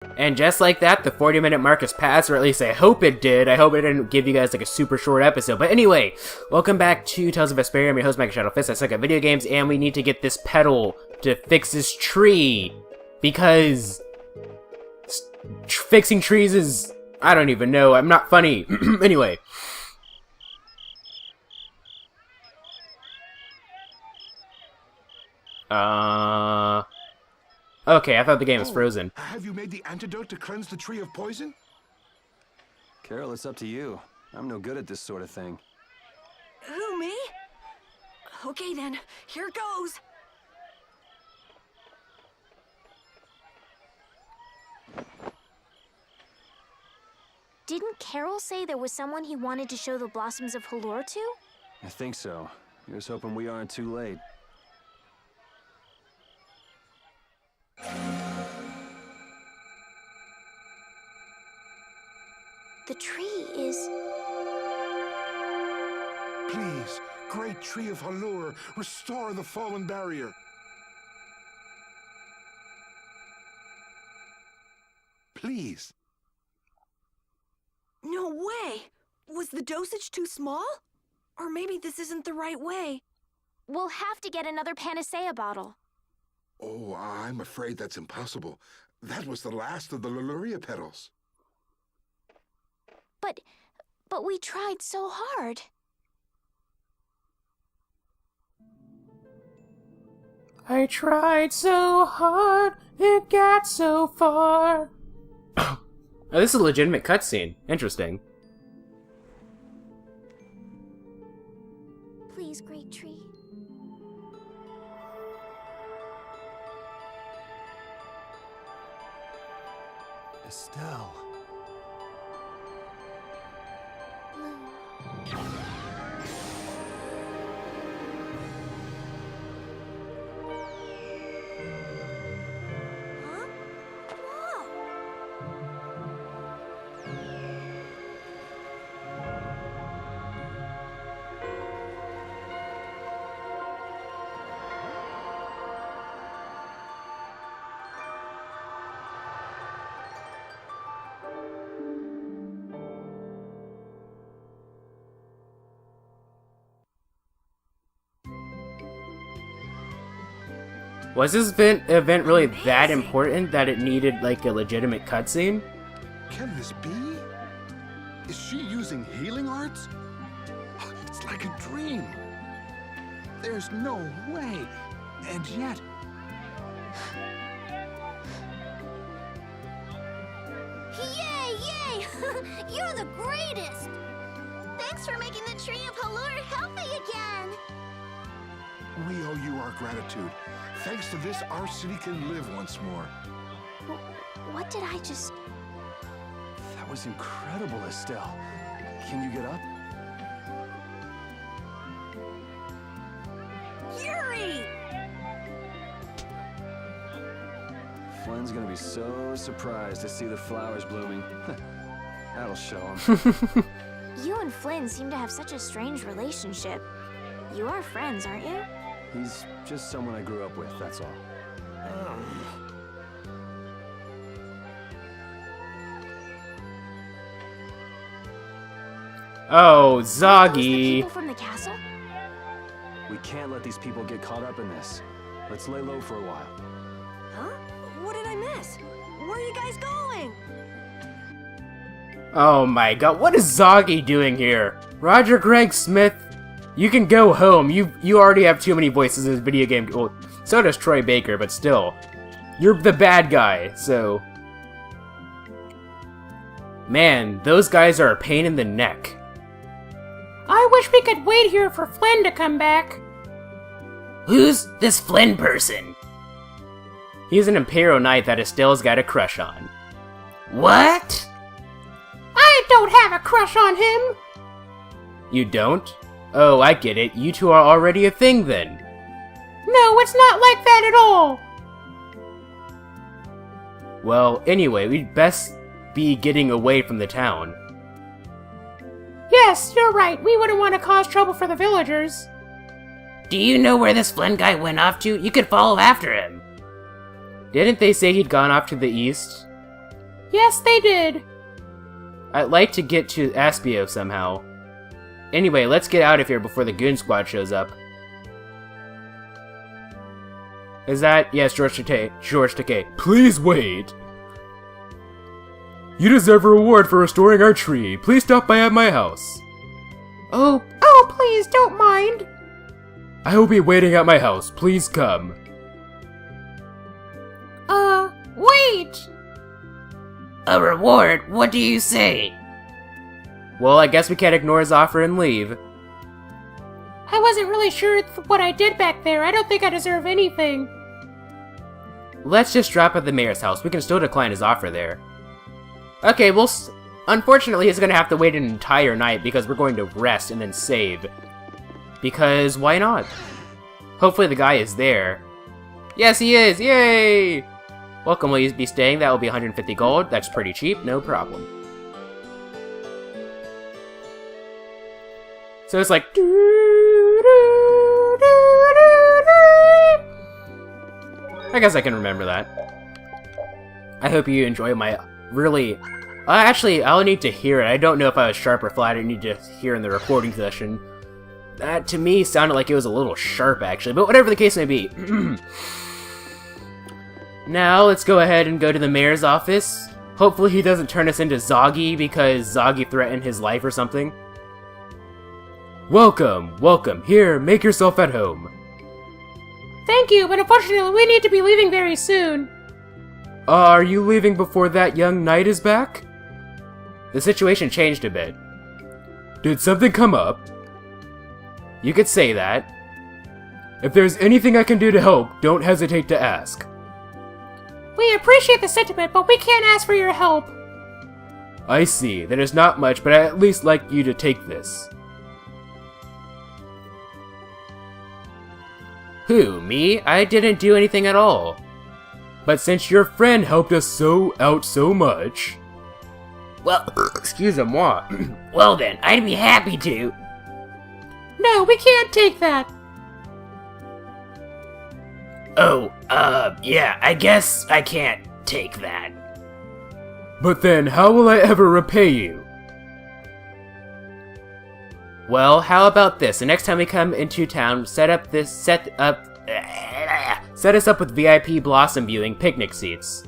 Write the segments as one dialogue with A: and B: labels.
A: And just like that, the 40-minute mark has passed, or at least I hope it did. I hope it didn't give you guys like a super short episode. But anyway, welcome back to Tales of Vesperia. I'm your host, MegaShadowFist. I suck at video games, and we need to get this petal to fix this tree. Because fixing trees is... I don't even know. I'm not funny. Anyway. Okay, I thought the game was frozen.
B: Have you made the antidote to cleanse the tree of poison?
C: Carol, it's up to you. I'm no good at this sort of thing.
D: Who, me? Okay then, here goes.
E: Didn't Carol say there was someone he wanted to show the blossoms of Halor to?
C: I think so. Here's hoping we aren't too late.
E: The tree is...
B: Please, great tree of Halor, restore the fallen barrier. Please.
D: No way! Was the dosage too small? Or maybe this isn't the right way.
E: We'll have to get another panacea bottle.
B: Oh, I'm afraid that's impossible. That was the last of the Leluria petals.
E: But we tried so hard.
A: I tried so hard, it got so far. Oh, this is a legitimate cutscene. Interesting.
E: Please, great tree.
C: Estelle.
D: Huh? Whoa!
A: Was this event really that important that it needed, like, a legitimate cutscene?
B: Can this be? Is she using healing arts? It's like a dream. There's no way. And yet...
E: Yay, yay! You're the greatest! Thanks for making the tree of Halor healthy again!
B: We owe you our gratitude. Thanks to this, our city can live once more.
E: What did I just...
C: That was incredible, Estelle. Can you get up?
D: Yuri!
C: Flynn's gonna be so surprised to see the flowers blooming. That'll show him.
E: You and Flynn seem to have such a strange relationship. You are friends, aren't you?
C: He's just someone I grew up with, that's all.
A: Oh,
E: Those the
A: Zoggy.
E: people from the castle?
C: We can't let these people get caught up in this. Let's lay low for a while.
D: Huh? What did I miss? Where are you guys going?
A: Oh my god, what is Zoggy doing here? Roger Craig Smith, you can go home. You already have too many voices in this video game. Well, so does Troy Baker, but still. You're the bad guy, so... Man, those guys are a pain in the neck. I wish we could wait here for Flynn to come back. Who's this Flynn person? He's an Imperial Knight that Estelle's got a crush on. What? I don't have a crush on him! You don't? Oh, I get it. You two are already a thing then. No, it's not like that at all! Well, anyway, we'd best be getting away from the town. Yes, you're right. We wouldn't want to cause trouble for the villagers. Do you know where this Flynn guy went off to? You could follow after him. Didn't they say he'd gone off to the east? Yes, they did. I'd like to get to Aspio somehow. Anyway, let's get out of here before the goon squad shows up. Is that? Yes, George Takei. Please wait. You deserve a reward for restoring our tree. Please stop by at my house. Oh, please, don't mind. I will be waiting at my house. Please come. Wait! A reward? What do you say? Well, I guess we can't ignore his offer and leave. I wasn't really sure what I did back there. I don't think I deserve anything. Let's just drop at the mayor's house. We can still decline his offer there. Okay, well, unfortunately, he's gonna have to wait an entire night because we're going to rest and then save. Because why not? Hopefully the guy is there. Yes, he is! Yay! Welcome, will you be staying? That will be 150 gold. That's pretty cheap, no problem. So it's like... I guess I can remember that. I hope you enjoy my really... actually, I'll need to hear it. I don't know if I was sharp or flat. I need to hear in the recording session. That, to me, sounded like it was a little sharp, actually. But whatever the case may be. Now, let's go ahead and go to the mayor's office. Hopefully he doesn't turn us into Zoggy because Zoggy threatened his life or something. Welcome, welcome. Here, make yourself at home. Thank you, but unfortunately we need to be leaving very soon. Are you leaving before that young knight is back? The situation changed a bit. Did something come up? You could say that. If there's anything I can do to help, don't hesitate to ask. We appreciate the sentiment, but we can't ask for your help. I see. That is not much, but I'd at least like you to take this. Who, me? I didn't do anything at all. But since your friend helped us out so much... Well, excuse-moi. Well then, I'd be happy to. No, we can't take that. Oh, yeah, I guess I can't take that. But then, how will I ever repay you? Well, how about this? The next time we come into town, set us up with VIP blossom viewing picnic seats.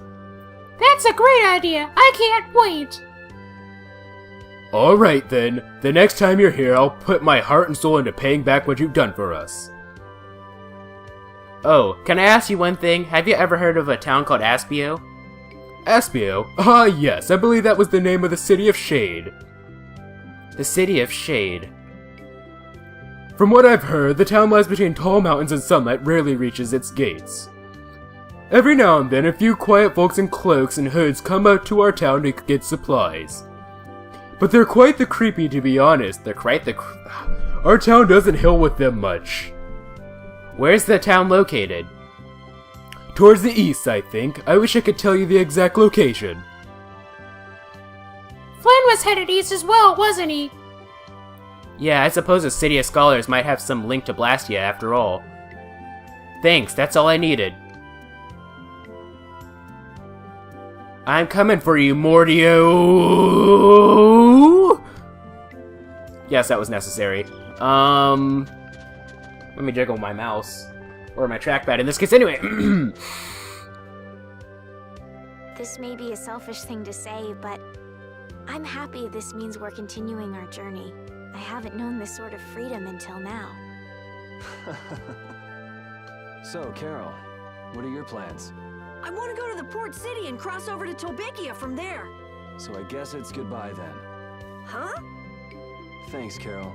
A: That's a great idea. I can't wait. Alright then. The next time you're here, I'll put my heart and soul into paying back what you've done for us. Oh, can I ask you one thing? Have you ever heard of a town called Aspio? Aspio? Ah, yes. I believe that was the name of the City of Shade. The City of Shade. From what I've heard, the town lies between tall mountains and sunlight rarely reaches its gates. Every now and then, a few quiet folks in cloaks and hoods come out to our town to get supplies. But they're quite the creepy, to be honest. Our town doesn't hail with them much. Where's the town located? Towards the east, I think. I wish I could tell you the exact location. Flynn was headed east as well, wasn't he? Yeah, I suppose the City of Scholars might have some link to Blastia after all. Thanks, that's all I needed. I'm coming for you, Mordio! Yes, that was necessary. Let me jiggle my mouse. Or my trackpad in this case, anyway.
E: This may be a selfish thing to say, but I'm happy this means we're continuing our journey. I haven't known this sort of freedom until now.
C: So, Carol, what are your plans?
D: I want to go to the port city and cross over to Tolbikia from there.
C: So I guess it's goodbye then.
D: Huh?
C: Thanks, Carol.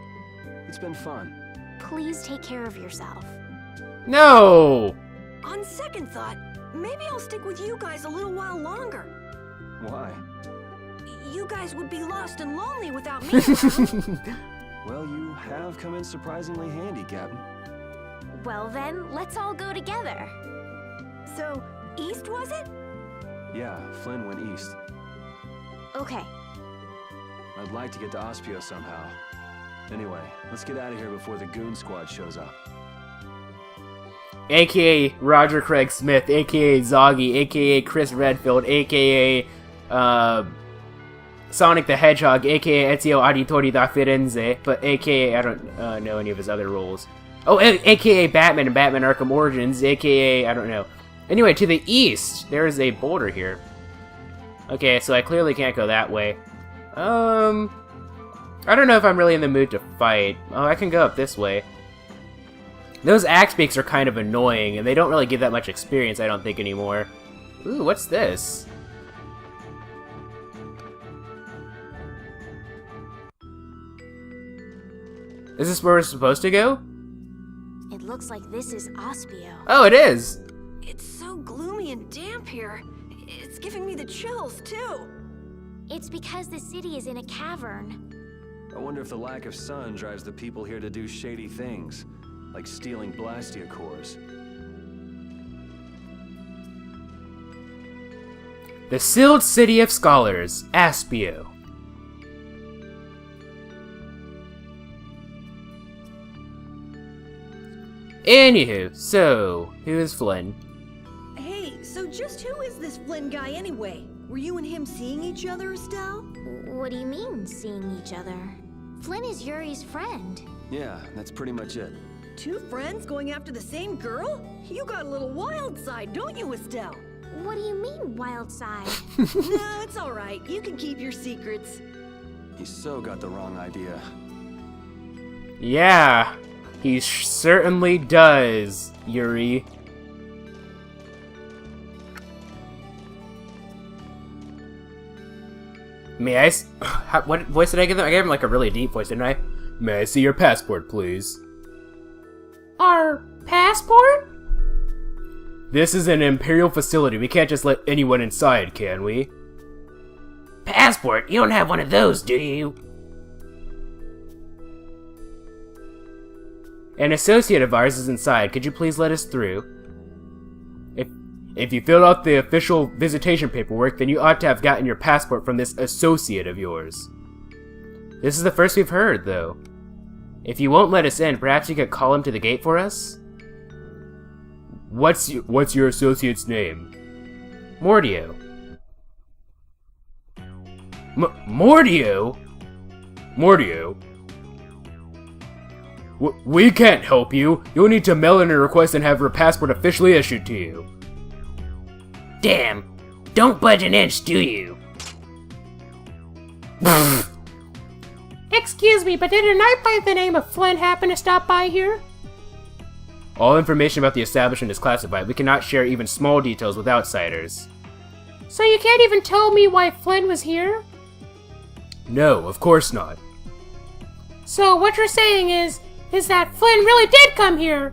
C: It's been fun.
E: Please take care of yourself.
A: No!
D: On second thought, maybe I'll stick with you guys a little while longer.
C: Why?
D: You guys would be lost and lonely without me around.
C: Well, you have come in surprisingly handy, Captain.
E: Well then, let's all go together.
D: So, east was it?
C: Yeah, Flynn went east.
E: Okay.
C: I'd like to get to Aspio somehow. Anyway, let's get out of here before the goon squad shows up.
A: AKA Roger Craig Smith, AKA Zoggy, AKA Chris Redfield, AKA Sonic the Hedgehog, aka Ezio Auditore da Firenze, but aka I don't know any of his other roles. Oh, aka Batman and Batman Arkham Origins, aka I don't know. Anyway, to the east, there is a boulder here. Okay, so I clearly can't go that way. I don't know if I'm really in the mood to fight. Oh, I can go up this way. Those axe beaks are kind of annoying, and they don't really give that much experience, I don't think, anymore. Ooh, what's this? Is this where we're supposed to go?
E: It looks like this is Ospio.
A: Oh, it is!
D: It's so gloomy and damp here. It's giving me the chills, too.
E: It's because the city is in a cavern.
C: I wonder if the lack of sun drives the people here to do shady things, like stealing Blastia cores.
A: The Sealed City of Scholars, Aspio. Anywho, so, who is Flynn?
D: Hey, so just who is this Flynn guy anyway? Were you and him seeing each other, Estelle?
E: What do you mean, seeing each other? Flynn is Yuri's friend.
C: Yeah, that's pretty much it.
D: Two friends going after the same girl? You got a little wild side, don't you, Estelle?
E: What do you mean, wild side?
D: No, it's alright. You can keep your secrets.
C: He so got the wrong idea.
A: Yeah, he certainly does, Yuri. May I what voice did I give him? I gave him like a really deep voice, didn't I? May I see your passport, please? Our passport? This is an Imperial facility. We can't just let anyone inside, can we? Passport? You don't have one of those, do you? An associate of ours is inside. Could you please let us through? If you filled out the official visitation paperwork, then you ought to have gotten your passport from this associate of yours. This is the first we've heard, though. If you won't let us in, perhaps you could call him to the gate for us? What's your associate's name? Mordio. Mordio? Mordio? We can't help you. You'll need to mail in a request and have your passport officially issued to you. Damn. Don't budge an inch, do you? Excuse me, but did a knight by the name of Flynn happen to stop by here? All information about the establishment is classified. We cannot share even small details with outsiders. So you can't even tell me why Flynn was here? No, of course not. So what you're saying is that Flynn really did come here?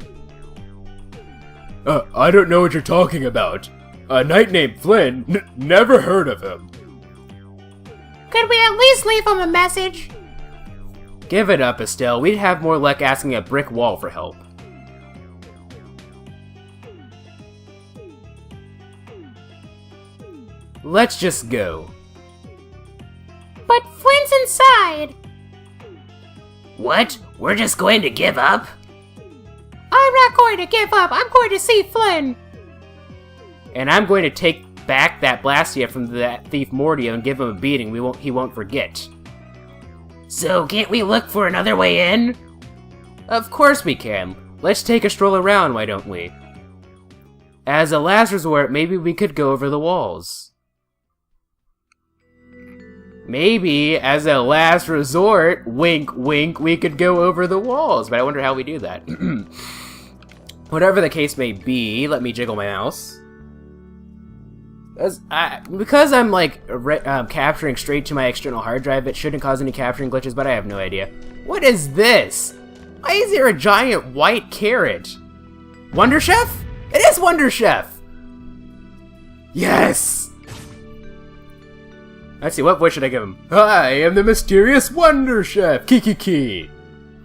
A: I don't know what you're talking about. A knight named Flynn? Never heard of him. Could we at least leave him a message? Give it up, Estelle. We'd have more luck asking a brick wall for help. Let's just go. But Flynn's inside! What? We're just going to give up? I'm not going to give up. I'm going to see Flynn. And I'm going to take back that Blastia from that thief Mordio and give him a beating he won't forget. So, can't we look for another way in? Of course we can. Let's take a stroll around, why don't we? As a last resort, maybe we could go over the walls. Maybe, as a last resort, wink wink, we could go over the walls, but I wonder how we do that. Whatever the case may be, let me jiggle my mouse. Because I'm like capturing straight to my external hard drive, it shouldn't cause any capturing glitches, but I have no idea. What is this? Why is there a giant white carrot? Wonder Chef? It is Wonder Chef! Yes! Let's see, what voice should I give him? I am the mysterious Wonder Chef! Kiki!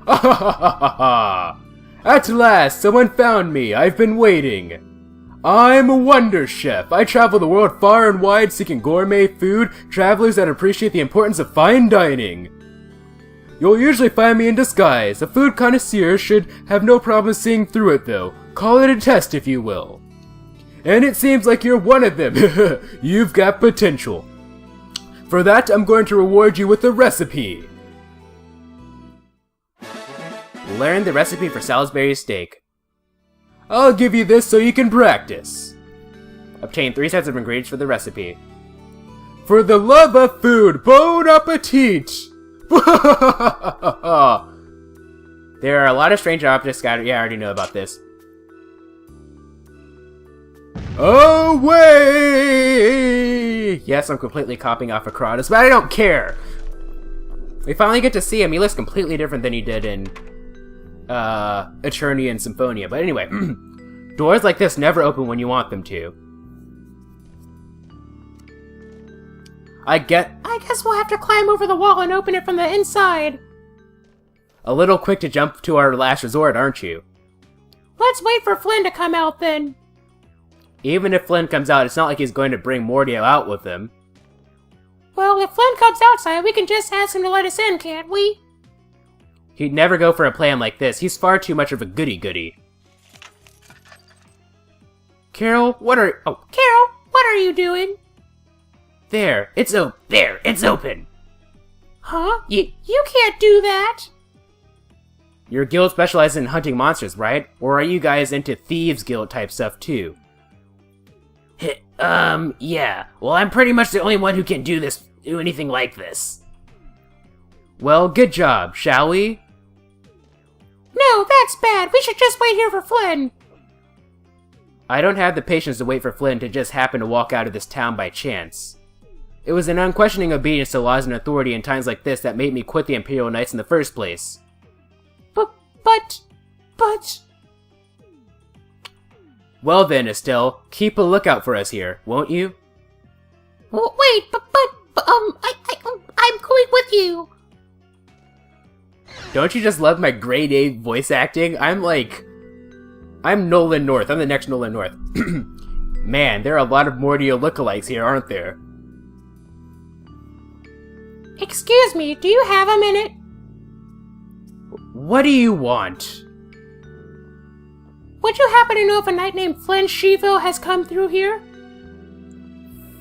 A: Ha ha ha ha ha! At last, someone found me! I've been waiting! I'm a Wonder Chef. I travel the world far and wide seeking gourmet food, travelers that appreciate the importance of fine dining. You'll usually find me in disguise. A food connoisseur should have no problem seeing through it though. Call it a test if you will. And it seems like you're one of them. You've got potential. For that, I'm going to reward you with a recipe. Learn the recipe for Salisbury steak. I'll give you this so you can practice. Obtain 3 sets of ingredients for the recipe. For the love of food, bon appetit! There are a lot of strange objects scattered. Yeah, I already know about this. Away! Yes, I'm completely copying off of Kratos, but I don't care! We finally get to see him. He looks completely different than he did in Eternia and Symphonia. But anyway, doors like this never open when you want them to. I guess we'll have to climb over the wall and open it from the inside. A little quick to jump to our last resort, aren't you? Let's wait for Flynn to come out then. Even if Flynn comes out, it's not like he's going to bring Mordio out with him. Well, if Flynn comes outside, we can just ask him to let us in, can't we? He'd never go for a plan like this. He's far too much of a goody-goody. Carol, what are you doing? There, it's open. Huh? You can't do that. Your guild specializes in hunting monsters, right? Or are you guys into thieves guild type stuff too? Yeah. Well, I'm pretty much the only one who can do anything like this. Well, good job, shall we? No, that's bad. We should just wait here for Flynn. I don't have the patience to wait for Flynn to just happen to walk out of this town by chance. It was an unquestioning obedience to laws and authority in times like this that made me quit the Imperial Knights in the first place. But... Well then, Estelle, keep a lookout for us here, won't you? Wait, I'm going with you. Don't you just love my grade A voice acting? I'm Nolan North. I'm the next Nolan North. Man, there are a lot of Mordio lookalikes here, aren't there? Excuse me, do you have a minute? What do you want? Would you happen to know if a knight named Flynn Shivo has come through here?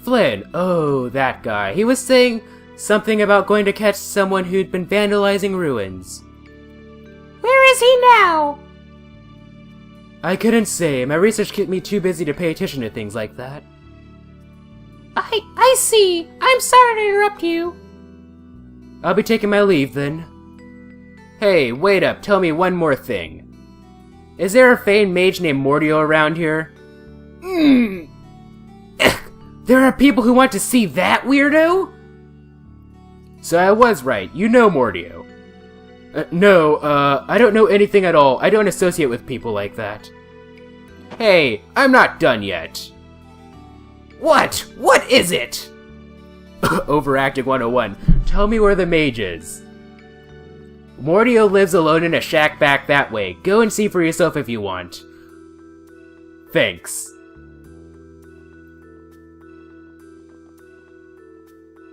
A: Flynn, oh, that guy. He was saying something about going to catch someone who'd been vandalizing ruins. Where is he now? I couldn't say. My research kept me too busy to pay attention to things like that. I see. I'm sorry to interrupt you. I'll be taking my leave then. Hey, wait up. Tell me one more thing. Is there a famed mage named Mordio around here? There are people who want to see that weirdo? So I was right. You know Mordio. No, I don't know anything at all. I don't associate with people like that. Hey, I'm not done yet. What? What is it? Overacting 101. Tell me where the mage is. Mordio lives alone in a shack back that way. Go and see for yourself if you want. Thanks.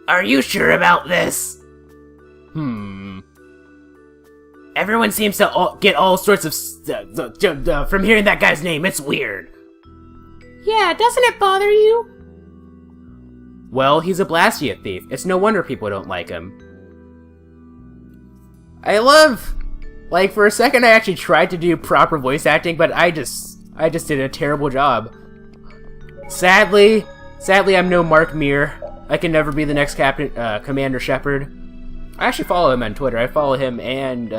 A: Are you sure about this? Everyone seems to get all sorts of from hearing that guy's name. It's weird. Yeah, doesn't it bother you? Well, he's a Blastia thief. It's no wonder people don't like him. For a second I actually tried to do proper voice acting, but I just did a terrible job. Sadly, I'm no Mark Meer. I can never be the next Commander Shepard. I actually follow him on Twitter. I follow him and,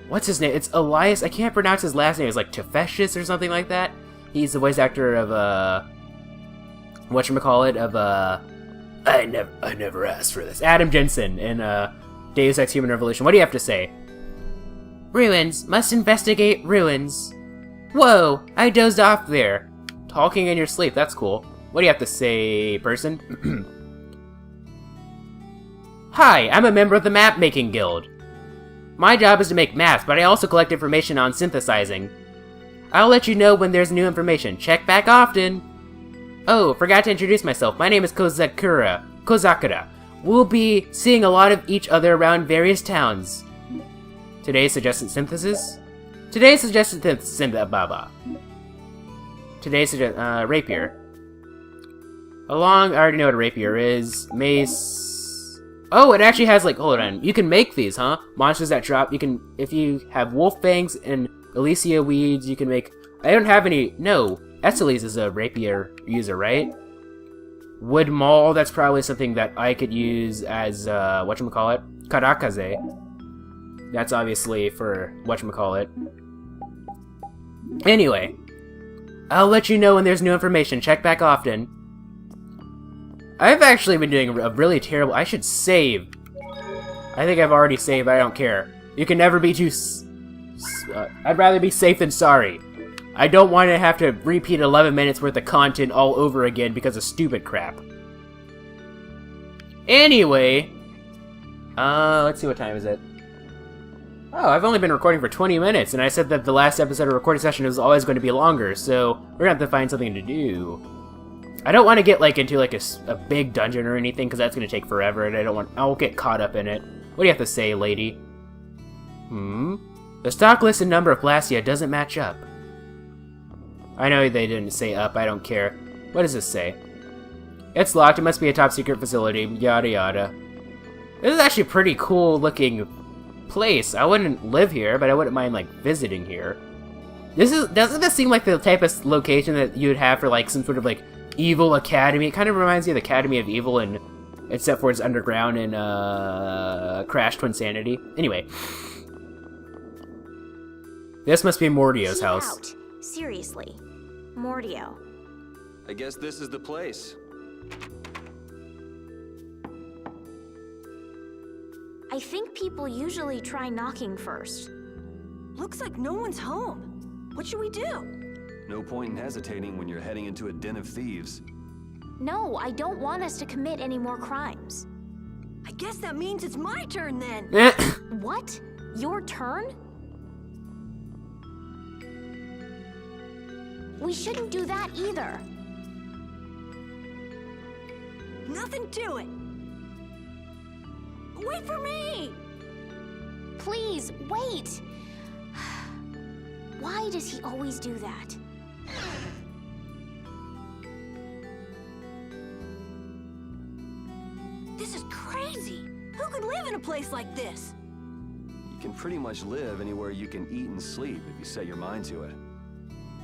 A: what's his name? It's Elias. I can't pronounce his last name. It's like Tefeshis or something like that. He's the voice actor of, I never asked for this. Adam Jensen in, Deus Ex Human Revolution. What do you have to say? Ruins. Must investigate ruins. Whoa, I dozed off there. Talking in your sleep, that's cool. What do you have to say, person? Hi, I'm a member of the Map Making Guild. My job is to make maps, but I also collect information on synthesizing. I'll let you know when there's new information. Check back often. Oh, forgot to introduce myself. My name is Kozakura. We'll be seeing a lot of each other around various towns. Today's suggested synthesis? Today's suggested rapier. I already know what a rapier is. Mace. Oh, it actually has, like, hold on. You can make these, huh? Monsters that drop. You can, if you have wolf fangs and Elysia weeds, you can make. I don't have any. No. Esteles is a rapier user, right? Wood maul, that's probably something that I could use as, whatchamacallit? Karakaze. That's obviously for whatchamacallit. Anyway. I'll let you know when there's new information. Check back often. I've actually been doing a really terrible... I should save. I think I've already saved, I don't care. You can never be too... I'd rather be safe than sorry. I don't want to have to repeat 11 minutes worth of content all over again because of stupid crap. Anyway... let's see, what time is it? Oh, I've only been recording for 20 minutes, and I said that the last episode of recording session was always going to be longer, so we're gonna have to find something to do. I don't want to get, like, into, like, a big dungeon or anything, because that's gonna take forever, and I won't get caught up in it. What do you have to say, lady? The stock list and number of Blastia doesn't match up. I know they didn't say up, I don't care. What does this say? It's locked, it must be a top secret facility, yada yada. This is actually a pretty cool looking place. I wouldn't live here, but I wouldn't mind, like, visiting here. Doesn't this seem like the type of location that you'd have for, like, some sort of, like, evil academy? It kind of reminds me of the Academy of Evil, and except for it's underground in, Crash Twinsanity. Anyway. This must be Mordio's house.
E: Out. Seriously. Mordio.
C: I guess this is the place.
E: I think people usually try knocking first.
D: Looks like no one's home. What should we do?
C: No point in hesitating when you're heading into a den of thieves.
E: No, I don't want us to commit any more crimes.
D: I guess that means it's my turn then.
E: What? Your turn? We shouldn't do that either.
D: Nothing to it. Wait for me!
E: Please, wait! Why does he always do that?
D: This is crazy! Who could live in a place like this?
C: You can pretty much live anywhere you can eat and sleep if you set your mind to it.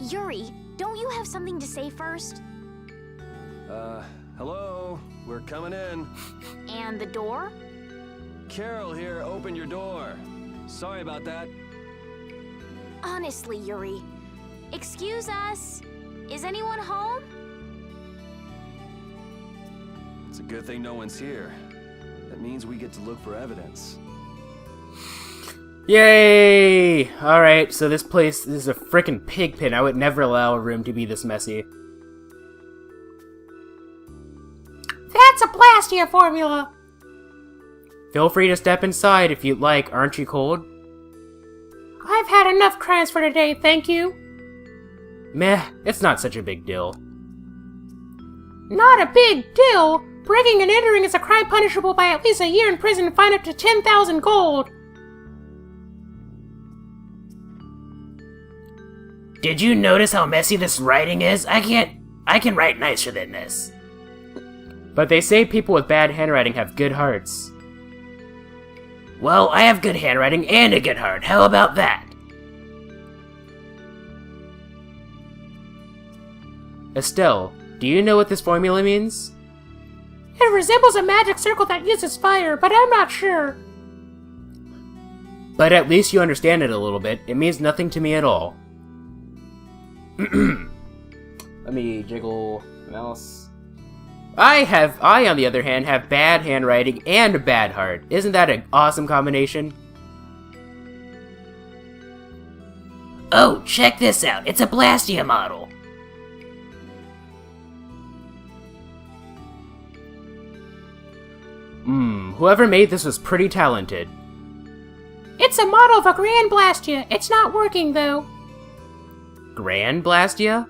E: Yuri, don't you have something to say first?
C: Hello? We're coming in.
E: And the door?
C: Carol here, open your door. Sorry about that.
E: Honestly, Yuri. Excuse us. Is anyone home?
C: It's a good thing no one's here. That means we get to look for evidence.
A: Yay! Alright, so this is a frickin' pig pen. I would never allow a room to be this messy. That's a Blastia formula! Feel free to step inside if you'd like. Aren't you cold? I've had enough crimes for today, thank you. Meh, it's not such a big deal. Not a big deal? Breaking and entering is a crime punishable by at least a year in prison and fine up to 10,000 gold. Did you notice how messy this writing is? I can write nicer than this. But they say people with bad handwriting have good hearts. Well, I have good handwriting and a good heart. How about that? Estelle, do you know what this formula means? It resembles a magic circle that uses fire, but I'm not sure. But at least you understand it a little bit. It means nothing to me at all. Let me jiggle the mouse. I, on the other hand, have bad handwriting and a bad heart. Isn't that an awesome combination? Oh, check this out. It's a Blastia model. Whoever made this was pretty talented. It's a model of a Grand Blastia. It's not working, though. Grand Blastia?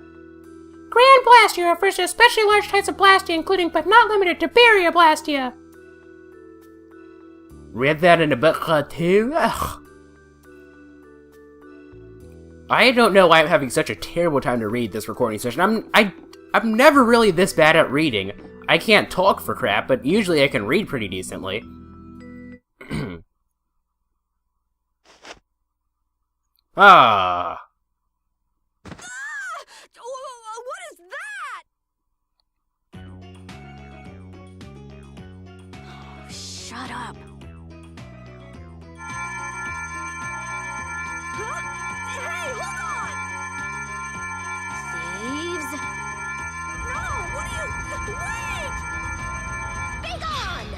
A: Grand Blastia refers to especially large types of Blastia, including but not limited to Barrier Blastia. Read that in a book too? Ugh. I don't know why I'm having such a terrible time to read this recording session. I'm never really this bad at reading. I can't talk for crap, but usually I can read pretty decently. Ah.
D: What is that?
E: Shut up.
D: Huh? Hey, hold on!
E: Thieves.
D: No, what are you... Wait!
E: Be gone!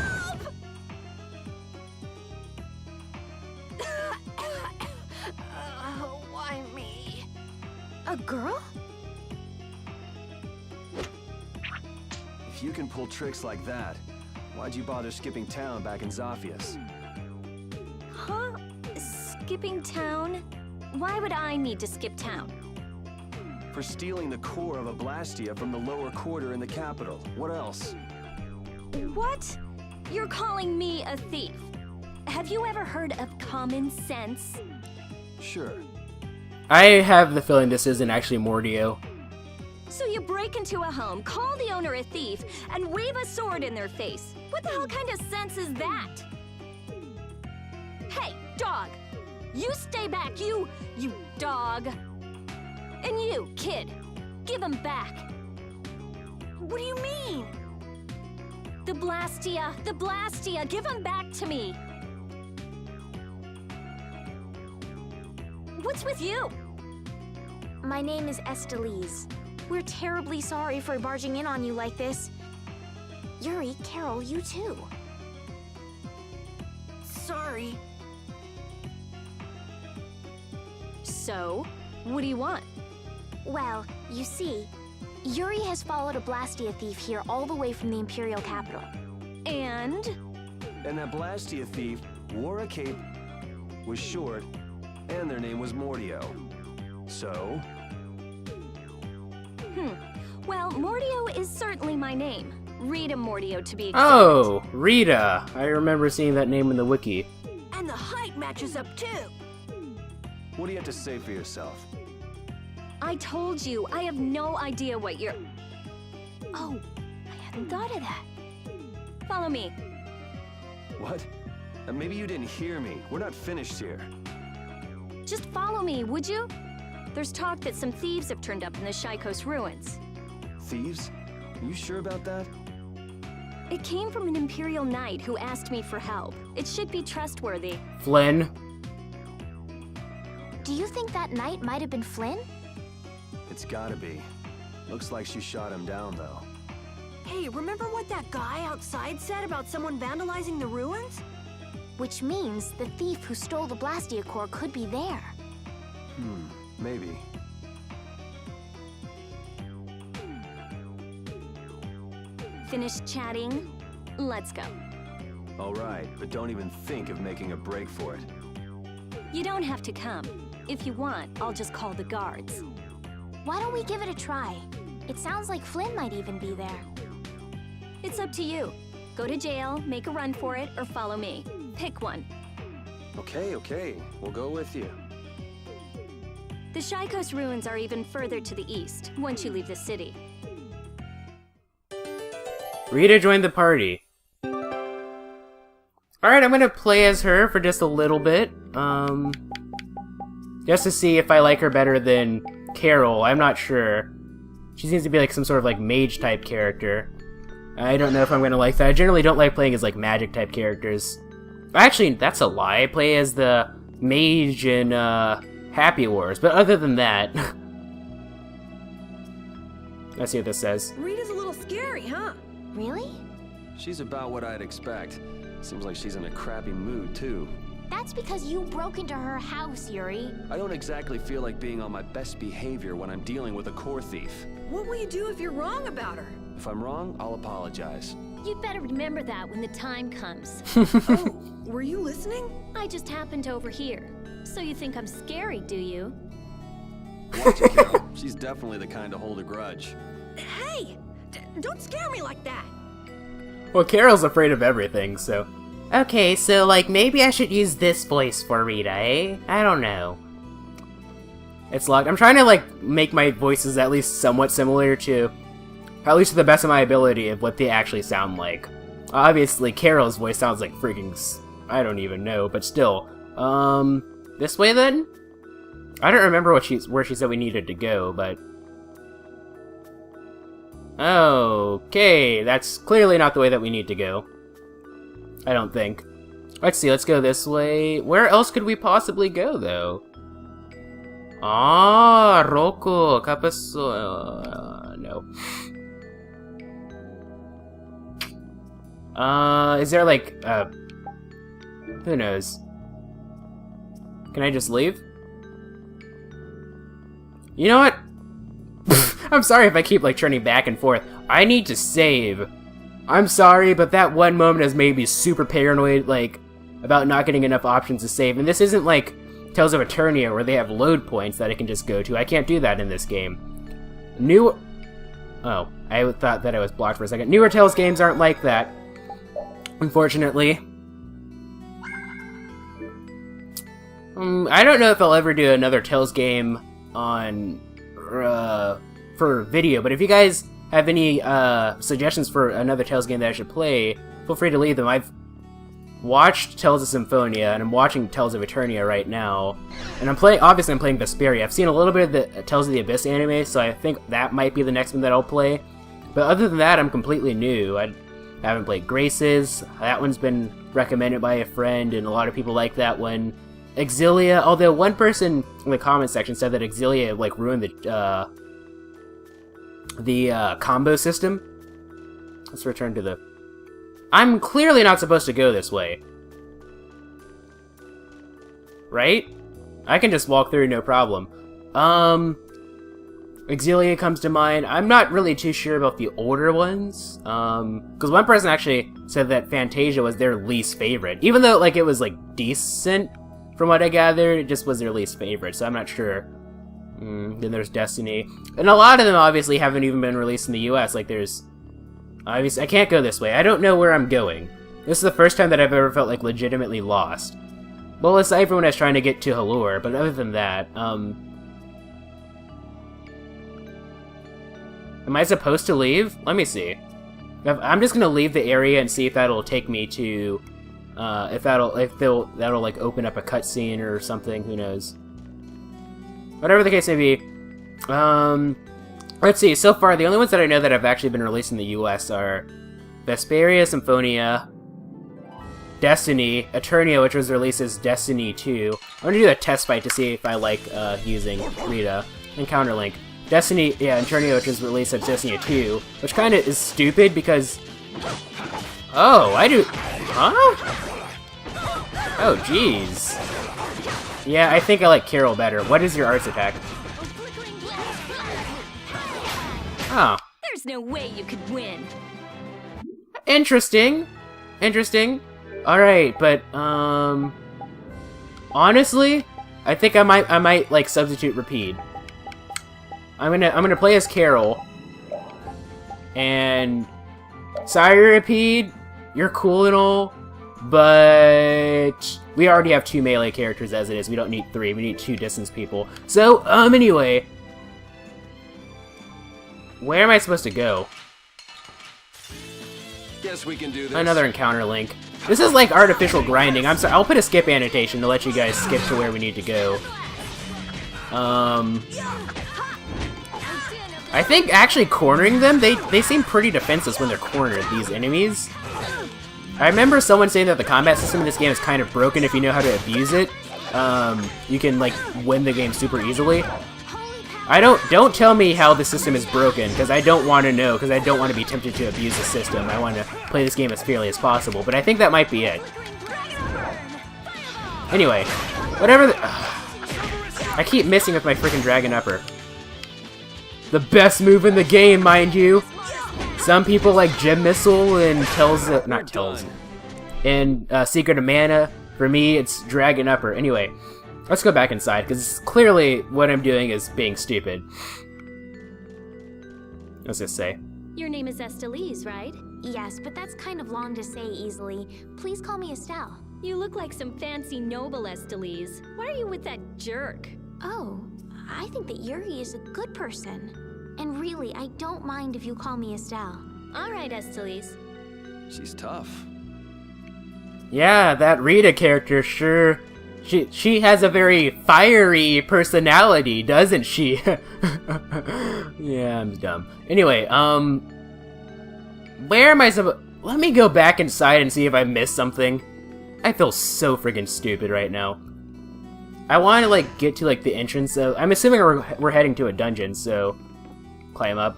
D: Help! Why me?
E: A girl?
C: If you can pull tricks like that, why'd you bother skipping town back in Zaphias?
F: Huh? Skipping town? Why would I need to skip town?
C: For stealing the core of a Blastia from the lower quarter in the capital. What else?
F: What? You're calling me a thief? Have you ever heard of common sense?
C: Sure.
A: I have the feeling this isn't actually Mordio.
F: So you break into a home, call the owner a thief, and wave a sword in their face. What the hell kind of sense is that? Hey, dog! You stay back, you dog! And you, kid, give him back.
D: What do you mean?
F: The Blastia, give him back to me. What's with you?
E: My name is Estelise. We're terribly sorry for barging in on you like this. Yuri, Carol, you too.
D: Sorry.
F: So, what do you want?
E: Well, you see, Yuri has followed a Blastia thief here all the way from the Imperial capital.
F: And
C: that Blastia thief wore a cape, was short, and their name was Mordio. So?
F: Well, Mordio is certainly my name. Rita Mordio, to be exact.
A: Oh, Rita. I remember seeing that name in the wiki.
D: And the height matches up too.
C: What do you have to say for yourself?
F: I told you, I have no idea what you're... Oh, I hadn't thought of that. Follow me.
C: What? Maybe you didn't hear me. We're not finished here.
F: Just follow me, would you? There's talk that some thieves have turned up in the Shaikos ruins.
C: Thieves? You sure about that?
F: It came from an Imperial knight who asked me for help. It should be trustworthy.
A: Flynn.
E: Do you think that knight might have been Flynn?
C: It's gotta be. Looks like she shot him down, though.
D: Hey, remember what that guy outside said about someone vandalizing the ruins?
E: Which means the thief who stole the Blastia core could be there.
C: Maybe.
F: Finished chatting? Let's go.
C: All right, but don't even think of making a break for it.
F: You don't have to come. If you want, I'll just call the guards.
E: Why don't we give it a try? It sounds like Flynn might even be there.
F: It's up to you. Go to jail, make a run for it, or follow me. Pick one.
C: Okay, we'll go with you.
F: The Shaikos ruins are even further to the east, once you leave the city.
A: Rita joined the party. Alright, I'm gonna play as her for just a little bit. Just to see if I like her better than Carol. I'm not sure. She seems to be like some sort of like mage type character. I don't know if I'm gonna like that. I generally don't like playing as like magic type characters. Actually, that's a lie. I play as the mage in Happy Wars, but other than that... Let's see what this says.
D: Rita's a little scary, huh?
E: Really?
C: She's about what I'd expect. Seems like she's in a crappy mood, too.
E: That's because you broke into her house, Yuri.
C: I don't exactly feel like being on my best behavior when I'm dealing with a core thief.
D: What will you do if you're wrong about her?
C: If I'm wrong, I'll apologize.
F: You'd better remember that when the time comes.
D: Oh, were you listening?
F: I just happened to overhear. So you think I'm scary, do you?
C: Watch it, Carol. She's definitely the kind to hold a grudge.
D: Hey! Don't scare me like that!
A: Well, Carol's afraid of everything, so... Okay, so, like, maybe I should use this voice for Rita, eh? I don't know. It's locked. I'm trying to, like, make my voices at least somewhat similar to, at least to the best of my ability, of what they actually sound like. Obviously, Carol's voice sounds like freaking... I don't even know, but still. This way, then? I don't remember where she said we needed to go, but... Okay, that's clearly not the way that we need to go. I don't think. Let's see, let's go this way. Where else could we possibly go, though? Ah, Rocco, Capasso... no. Is there, like, who knows? Can I just leave? You know what? I'm sorry if I keep, like, turning back and forth. I need to save. I'm sorry, but that one moment has made me super paranoid, like, about not getting enough options to save. And this isn't, like, Tales of Eternia, where they have load points that I can just go to. I can't do that in this game. Oh, I thought that I was blocked for a second. Newer Tales games aren't like that, unfortunately. I don't know if I'll ever do another Tales game on, for video, but if you guys have any, suggestions for another Tales game that I should play, feel free to leave them. I've watched Tales of Symphonia, and I'm watching Tales of Eternia right now. And obviously I'm playing Vesperia. I've seen a little bit of the Tales of the Abyss anime, so I think that might be the next one that I'll play. But other than that, I'm completely new. I haven't played Graces. That one's been recommended by a friend, and a lot of people like that one. Exilia, although one person in the comment section said that Exilia, like, ruined the combo system. Let's return to the... I'm clearly not supposed to go this way. Right? I can just walk through, no problem. Exilia comes to mind. I'm not really too sure about the older ones. Because one person actually said that Fantasia was their least favorite. Even though, like, it was, like, decent, from what I gathered, it just was their least favorite, so I'm not sure. Then there's Destiny. And a lot of them, obviously, haven't even been released in the US. Like, there's... Obviously, I can't go this way. I don't know where I'm going. This is the first time that I've ever felt, like, legitimately lost. Well, it's everyone is trying to get to Halure, but other than that, am I supposed to leave? Let me see. I'm just gonna leave the area and see if that'll take me to, that'll like open up a cutscene or something. Who knows? Whatever the case may be. Let's see. So far, the only ones that I know that have actually been released in the U.S. are Vesperia, Symphonia, Destiny, Eternia, which was released as Destiny 2. I'm gonna do a test fight to see if I like using Rita, and Counterlink. Destiny, yeah, Eternia, which was released as Destiny 2, which kind of is stupid because... Oh, I do... Huh? Oh, jeez. Yeah, I think I like Carol better. What is your arts attack? Oh.
F: There's no way you could win.
A: Interesting. Interesting. Alright, but, honestly, I think I might, like, substitute Rapide. I'm gonna play as Carol. And... Sorry, Rapide, you're cool and all, but... We already have 2 melee characters as it is. We don't need 3. We need 2 distance people. So, anyway... Where am I supposed to go?
C: Guess we can do this.
A: Another encounter link. This is like artificial grinding. I'm sorry. I'll put a skip annotation to let you guys skip to where we need to go. I think actually cornering them, they seem pretty defenseless when they're cornered, these enemies. I remember someone saying that the combat system in this game is kind of broken if you know how to abuse it. You can, like, win the game super easily. Don't tell me how the system is broken, because I don't want to know, because I don't want to be tempted to abuse the system. I want to play this game as fairly as possible, but I think that might be it. Anyway, whatever I keep missing with my freaking Dragon Upper. The best move in the game, mind you! Some people like Gem Missile and Secret of Mana. For me, it's Dragon Upper. Anyway. Let's go back inside, because clearly what I'm doing is being stupid. Let's just say.
F: Your name is Estelise, right?
E: Yes, but that's kind of long to say easily. Please call me Estelle.
F: You look like some fancy noble Estelise. Why are you with that jerk?
E: Oh, I think that Yuri is a good person. And really, I don't mind if you call me Estelle.
F: All right, Estelise.
C: She's tough.
A: Yeah, that Rita character sure... She has a very fiery personality, doesn't she? Yeah, I'm dumb. Anyway, where am I supposed... Let me go back inside and see if I missed something. I feel so freaking stupid right now. I want to, like, get to, like, the entrance of... I'm assuming we're heading to a dungeon, so... Climb up.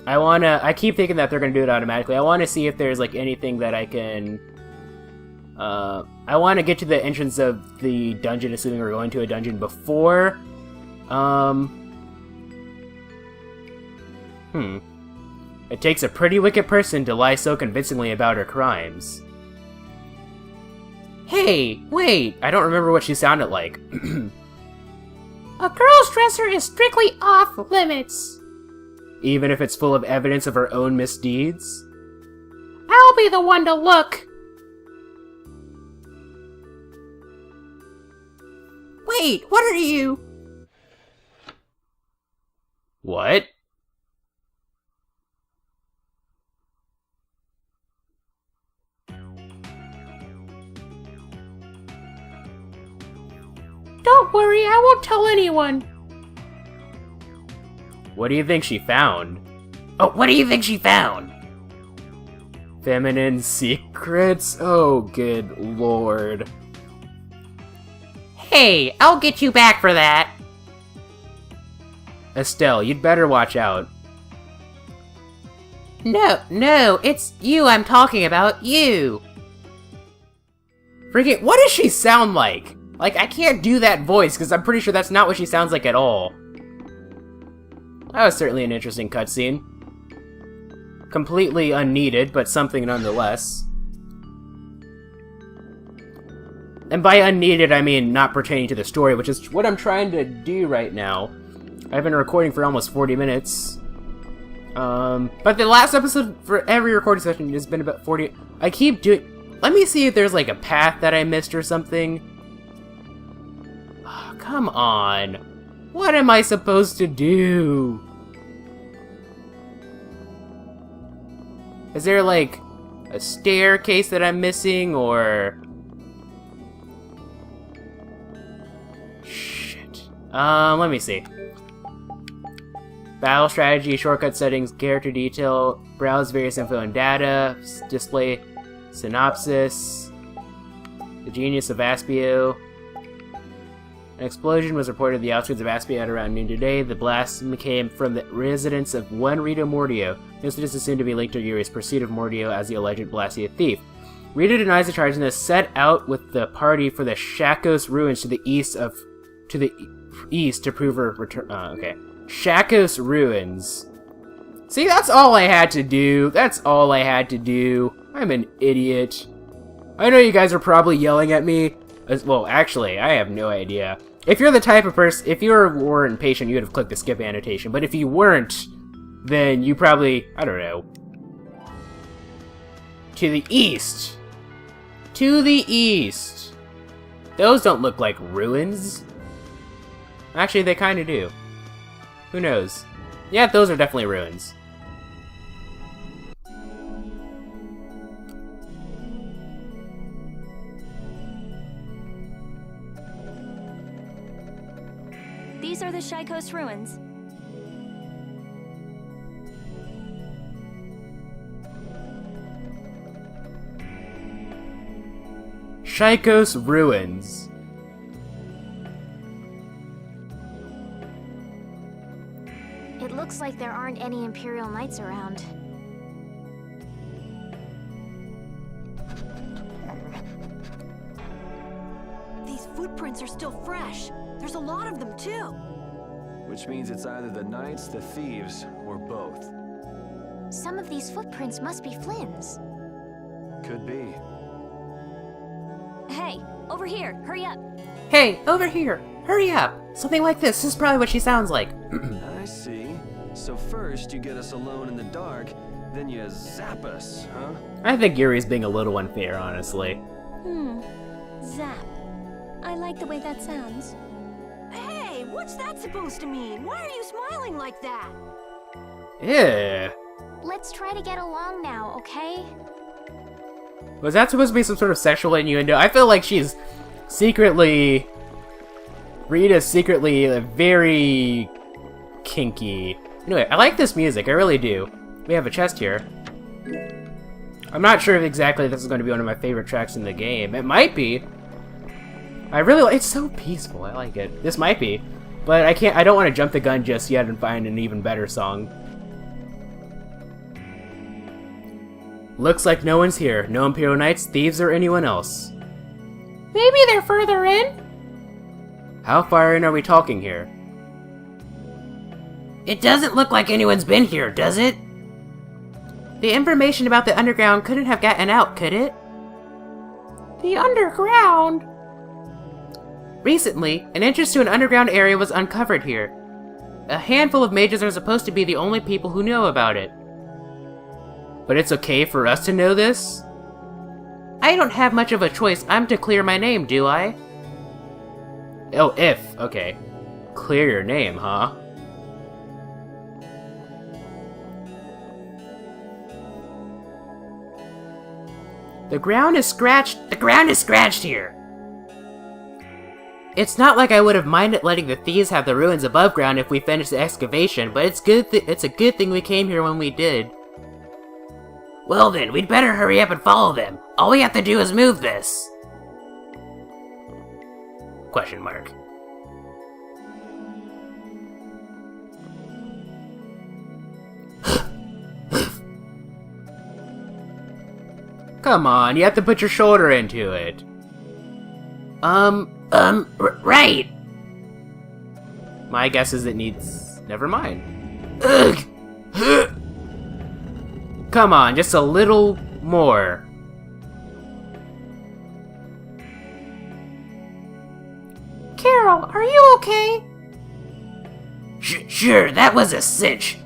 A: I keep thinking that they're gonna do it automatically. I want to see if there's, like, anything that I can... I want to get to the entrance of the dungeon, assuming we're going to a dungeon before... It takes a pretty wicked person to lie so convincingly about her crimes. Hey, wait! I don't remember what she sounded like. A girl's dresser is strictly off limits. Even if it's full of evidence of her own misdeeds? I'll be the one to look! Wait, what are you? What? Don't worry, I won't tell anyone. What do you think she found? Oh, what do you think she found? Feminine secrets? Oh, good lord. Hey, I'll get you back for that. Estelle, you'd better watch out. No, it's you I'm talking about, you. Freaking, what does she sound like? Like, I can't do that voice, because I'm pretty sure that's not what she sounds like at all. That was certainly an interesting cutscene. Completely unneeded, but something nonetheless. And by unneeded, I mean not pertaining to the story, which is what I'm trying to do right now. I've been recording for almost 40 minutes. But the last episode for every recording session has been about 40... I keep doing... Let me see if there's like a path that I missed or something. Oh, come on. What am I supposed to do? Is there like a staircase that I'm missing, or... Shit. Let me see. Battle strategy, shortcut settings, character detail, browse various info and data, display synopsis, the genius of Aspio. An explosion was reported at the outskirts of Aspio at around noon today. The blast came from the residence of one Rita Mordio. This is assumed to be linked to Yuri's pursuit of Mordio as the alleged Blastia thief. Rita denies the charge and has set out with the party for the Shakos ruins to the east to prove her return. Okay. Shakos ruins. See, that's all I had to do. That's all I had to do. I'm an idiot. I know you guys are probably yelling at me. Well, actually, I have no idea. If you're the type of person, if you weren't patient, you would have clicked the skip annotation. But if you weren't, then you probably, I don't know. To the east. To the east. Those don't look like ruins. Actually, they kind of do. Who knows? Yeah, those are definitely ruins.
F: These are the Shikos ruins.
A: Shikos ruins.
E: It looks like there aren't any Imperial Knights around.
D: These footprints are still fresh. There's a lot of them, too.
C: Which means it's either the knights, the thieves, or both.
E: Some of these footprints must be Flynn's.
C: Could be.
F: Hey, over here, hurry up.
A: Hey, over here! Hurry up! Something like this. This is probably what she sounds like.
C: I see. So first you get us alone in the dark, then you zap us, huh?
A: I think Yuri's being a little unfair, honestly.
F: Zap. I like the way that sounds.
D: What's that supposed to mean? Why are you smiling like that?
A: Yeah.
E: Let's try to get along now, okay?
A: Was that supposed to be some sort of sexual innuendo? I feel like she's secretly... Rita's secretly very kinky. Anyway, I like this music, I really do. We have a chest here. I'm not sure if exactly this is going to be one of my favorite tracks in the game. It might be. I really like it's so peaceful, I like it. This might be. But I don't want to jump the gun just yet and find an even better song. Looks like no one's here. No Imperial Knights, thieves, or anyone else.
G: Maybe they're further in?
A: How far in are we talking here?
G: It doesn't look like anyone's been here, does it?
A: The information about the underground couldn't have gotten out, could it?
G: The underground?
A: Recently, an entrance to an underground area was uncovered here. A handful of mages are supposed to be the only people who know about it. But it's okay for us to know this? I don't have much of a choice. I'm to clear my name, do I? Oh, if. Okay. Clear your name, huh? The ground is scratched. The ground is scratched here. It's not like I would have minded letting the thieves have the ruins above ground if we finished the excavation, but it's a good thing we came here when we did.
G: Well then, we'd better hurry up and follow them. All we have to do is move this. Question mark.
A: Come on, you have to put your shoulder into it.
G: Right.
A: My guess is it needs... Never mind.
G: Ugh.
A: Come on, just a little more.
G: Carol, are you okay? Sure, that was a cinch.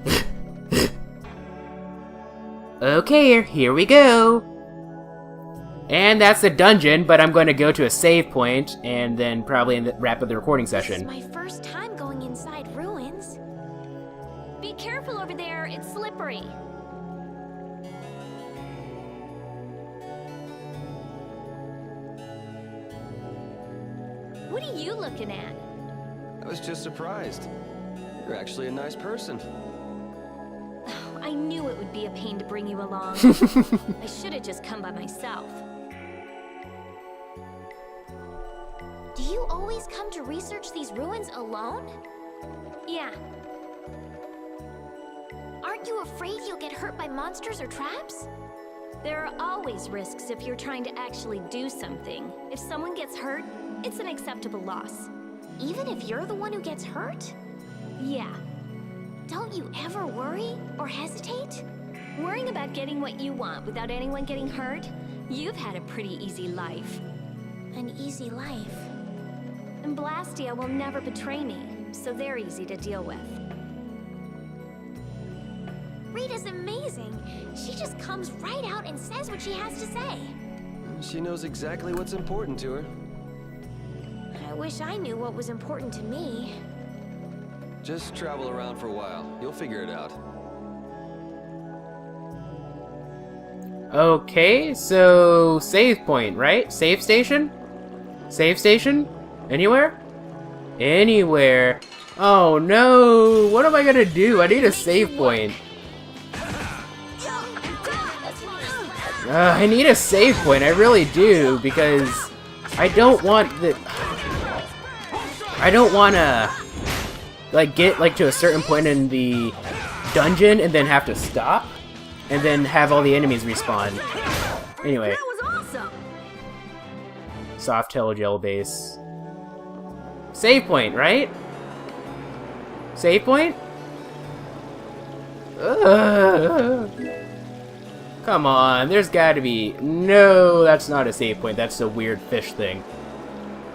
A: Okay, here we go. And that's the dungeon, but I'm going to go to a save point and then probably wrap up the recording session.
E: This is my first time going inside ruins.
F: Be careful over there, it's slippery. What are you looking at?
C: I was just surprised. You're actually a nice person.
F: I knew it would be a pain to bring you along. I should have just come by myself.
E: Do you always come to research these ruins alone?
F: Yeah,
E: Aren't you afraid you'll get hurt by monsters or traps?
F: there are always risks if you're trying to actually do something. If someone gets hurt, it's an acceptable loss.
E: Even if you're the one who gets hurt?
F: Yeah,
E: Don't you ever worry or hesitate?
F: worrying about getting what you want without anyone getting hurt? You've had a pretty easy life.
E: An easy life.
F: And Blastia will never betray me, so they're easy to deal with.
E: Rita's amazing. She just comes right out and says what she has to say.
C: She knows exactly what's important to her.
E: I wish I knew what was important to me.
C: Just travel around for a while. You'll figure it out.
A: Okay, so save point, right? Save station? Save station? Anywhere? Anywhere. Oh no, what am I gonna do? I need a save point. I need a save point, I really do, because I don't want the... I don't wanna, like, get, like, to a certain point in the dungeon and then have to stop. And then have all the enemies respawn. Anyway.
D: That was awesome.
A: Soft tail gel base. Save point, right? Save point? Come on, there's gotta be... No, that's not a save point. That's a weird fish thing.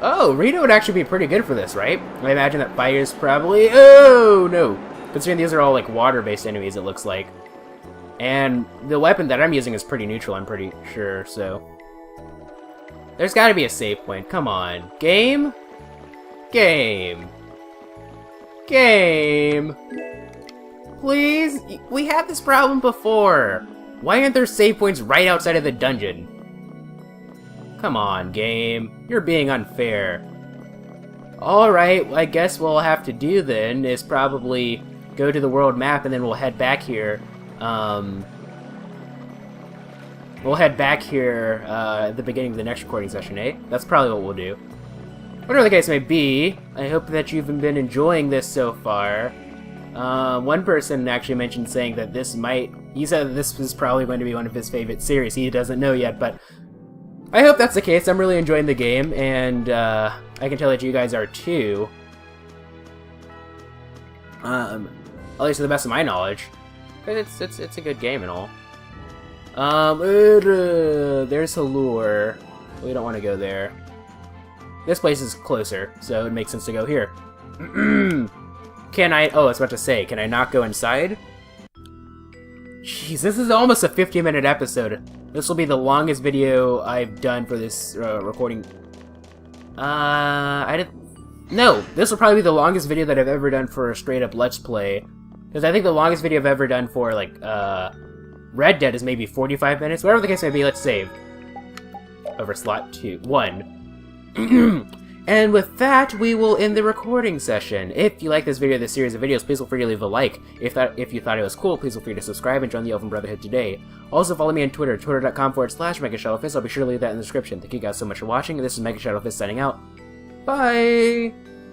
A: Oh, Rita would actually be pretty good for this, right? I imagine that fire's probably... Oh, no. Considering these are all, like, water-based enemies, it looks like. And the weapon that I'm using is pretty neutral, I'm pretty sure, so... There's gotta be a save point, come on. Game? Game. Game! Please? We had this problem before. Why aren't there save points right outside of the dungeon? Come on, game. You're being unfair. Alright, I guess what we'll have to do then is probably go to the world map and then we'll head back here. We'll head back here at the beginning of the next recording session, eh? That's probably what we'll do. Whatever the case may be, I hope that you've been enjoying this so far. One person actually mentioned saying that he said that this was probably going to be one of his favorite series. He doesn't know yet, but I hope that's the case. I'm really enjoying the game, and I can tell that you guys are too. At least to the best of my knowledge. Because it's a good game and all. There's Halure. We don't want to go there. This place is closer, so it makes sense to go here. Can I... Oh, I was about to say, can I not go inside? Jeez, this is almost a 50-minute episode. This will be the longest video I've done for this recording. No, this will probably be the longest video that I've ever done for a straight-up Let's Play. Because I think the longest video I've ever done for, like, Red Dead is maybe 45 minutes. Whatever the case may be, let's save. Over slot 1. And with that, we will end the recording session. If you like this video or this series of videos, please feel free to leave a like. If you thought it was cool, please feel free to subscribe and join the Elven Brotherhood today. Also, follow me on Twitter, twitter.com/MegaShadowFist. I'll be sure to leave that in the description. Thank you guys so much for watching. This is MegaShadowFist signing out. Bye!